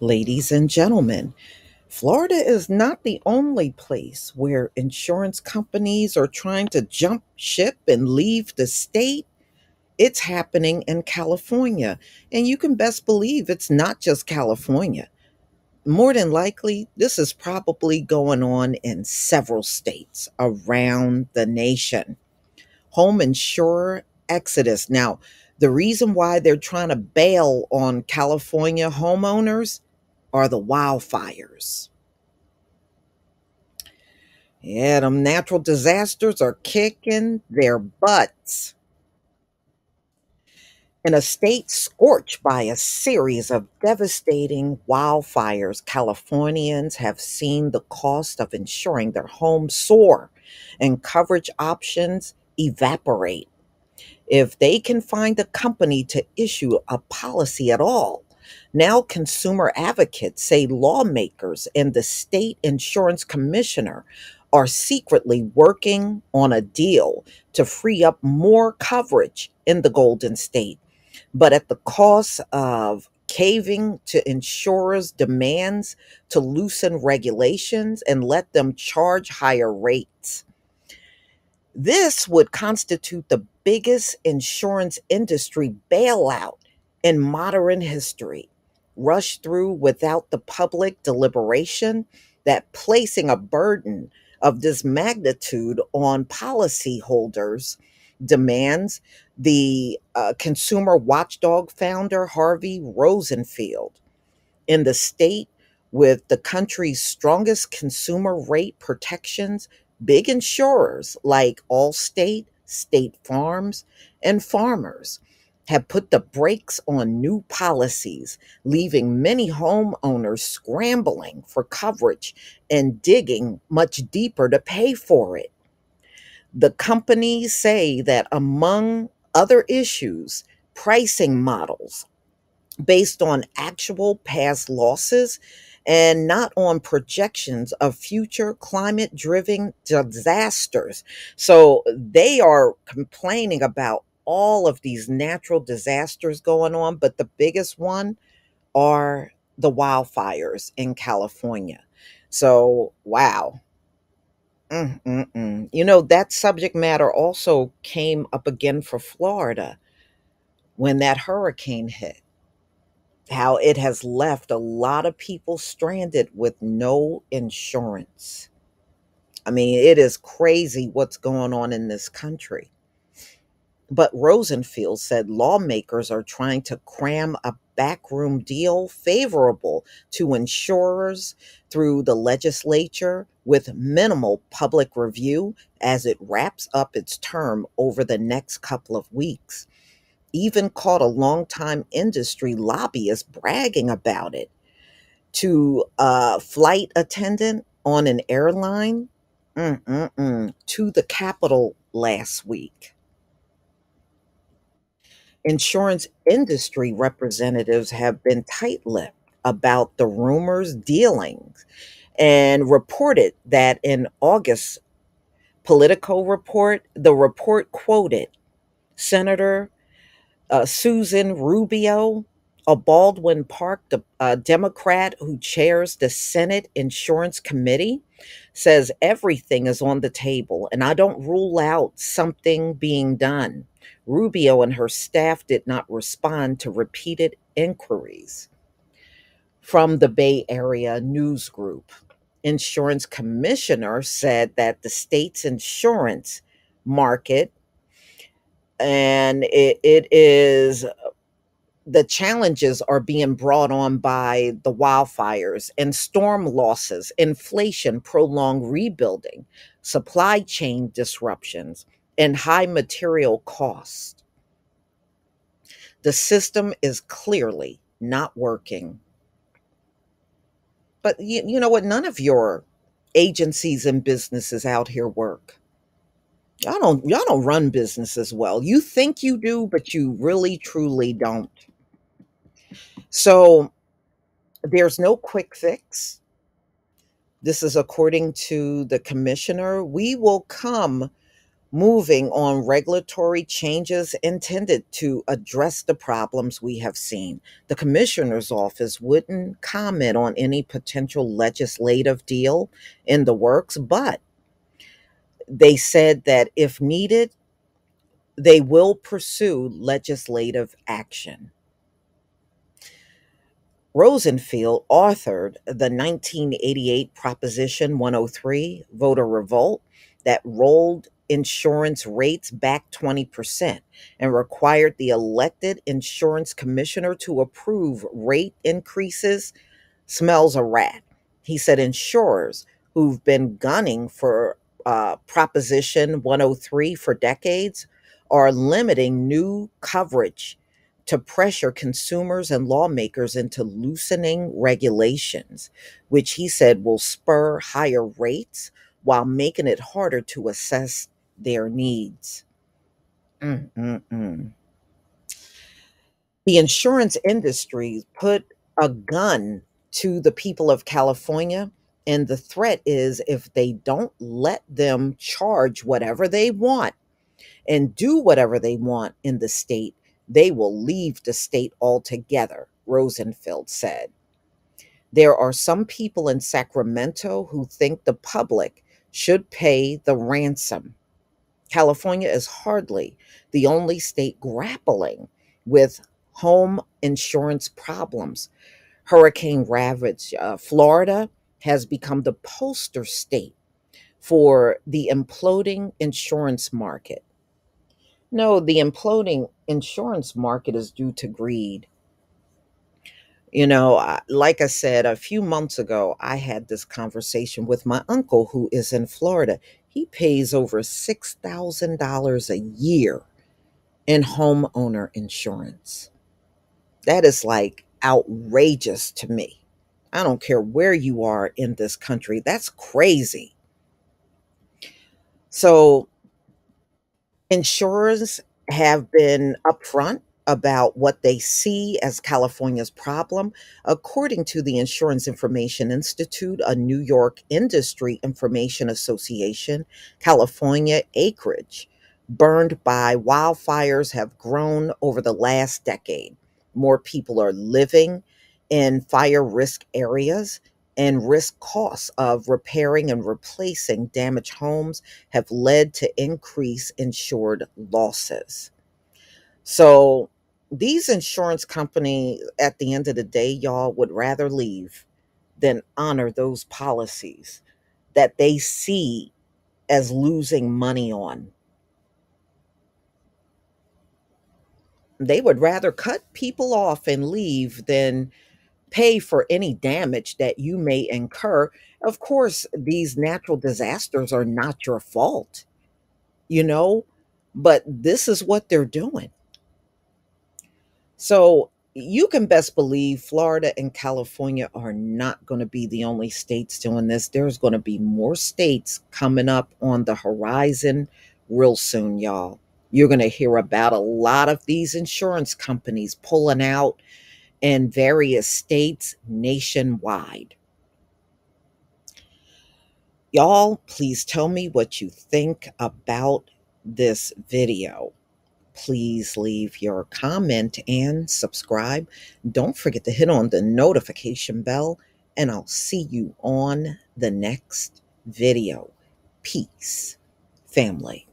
Ladies and gentlemen, Florida is not the only place where insurance companies are trying to jump ship and leave the state. It's happening in California, and you can best believe it's not just California. More than likely, this is probably going on in several states around the nation. Home insurer exodus. Now, the reason why they're trying to bail on California homeowners are the wildfires. Yeah, them natural disasters are kicking their butts. In a state scorched by a series of devastating wildfires, Californians have seen the cost of insuring their homes soar and coverage options evaporate. If they can find a company to issue a policy at all. Now, consumer advocates say lawmakers and the state insurance commissioner are secretly working on a deal to free up more coverage in the Golden State, but at the cost of caving to insurers' demands to loosen regulations and let them charge higher rates. This would constitute the biggest insurance industry bailout in modern history, rushed through without the public deliberation that placing a burden of this magnitude on policyholders demands. The consumer watchdog founder, Harvey Rosenfield, in the state with the country's strongest consumer rate protections, big insurers like Allstate, State Farms, and Farmers have put the brakes on new policies, leaving many homeowners scrambling for coverage and digging much deeper to pay for it. The companies say that among other issues, pricing models based on actual past losses and not on projections of future climate driven disasters. So they are complaining about all of these natural disasters going on, but the biggest one are the wildfires in California. So, wow. That subject matter also came up again for Florida when that hurricane hit, how it has left a lot of people stranded with no insurance. I mean, it is crazy what's going on in this country. But Rosenfield said lawmakers are trying to cram a backroom deal favorable to insurers through the legislature with minimal public review as it wraps up its term over the next couple of weeks. Even caught a longtime industry lobbyist bragging about it to a flight attendant on an airline to the Capitol last week. Insurance industry representatives have been tight lipped about the rumors dealings and reported that in August Politico report, the report quoted Senator Susan Rubio, a Baldwin Park Democrat who chairs the Senate Insurance Committee, says everything is on the table and I don't rule out something being done. Rubio and her staff did not respond to repeated inquiries from the Bay Area News Group. Insurance commissioner said that the state's insurance market and it is the challenges are being brought on by the wildfires and storm losses, inflation, prolonged rebuilding, supply chain disruptions, and high material costs. The system is clearly not working. But you know what? None of your agencies and businesses out here work. Y'all don't run businesses well. You think you do, but you really truly don't. So there's no quick fix. This is according to the commissioner. We will come moving on regulatory changes intended to address the problems we have seen. The commissioner's office wouldn't comment on any potential legislative deal in the works, but they said that if needed, they will pursue legislative action. Rosenfield authored the 1988 Proposition 103 voter revolt that rolled insurance rates back 20% and required the elected insurance commissioner to approve rate increases. Smells a rat. He said insurers who've been gunning for Proposition 103 for decades are limiting new coverage to pressure consumers and lawmakers into loosening regulations, which he said will spur higher rates while making it harder to assess their needs. Mm-mm-mm. The insurance industry put a gun to the people of California. And the threat is if they don't let them charge whatever they want and do whatever they want in the state, they will leave the state altogether, Rosenfeld said. There are some people in Sacramento who think the public should pay the ransom. California is hardly the only state grappling with home insurance problems. Hurricane ravaged Florida has become the poster state for the imploding insurance market. No, the imploding insurance market is due to greed. Like I said, a few months ago, I had this conversation with my uncle who is in Florida. He pays over $6,000 a year in homeowner insurance. That is like outrageous to me. I don't care where you are in this country. That's crazy. So insurers have been upfront about what they see as California's problem. According to the Insurance Information Institute, a New York Industry Information Association, California acreage burned by wildfires have grown over the last decade. More people are living in fire risk areas, and risk costs of repairing and replacing damaged homes have led to increased insured losses. So these insurance companies, at the end of the day, y'all, would rather leave than honor those policies that they see as losing money on. They would rather cut people off and leave than pay for any damage that you may incur. Of course, these natural disasters are not your fault, you know, but this is what they're doing. So you can best believe Florida and California are not going to be the only states doing this. There's going to be more states coming up on the horizon real soon, y'all. You're going to hear about a lot of these insurance companies pulling out in various states nationwide. Y'all, please tell me what you think about this video. Please leave your comment and subscribe. Don't forget to hit on the notification bell, and I'll see you on the next video. Peace, family.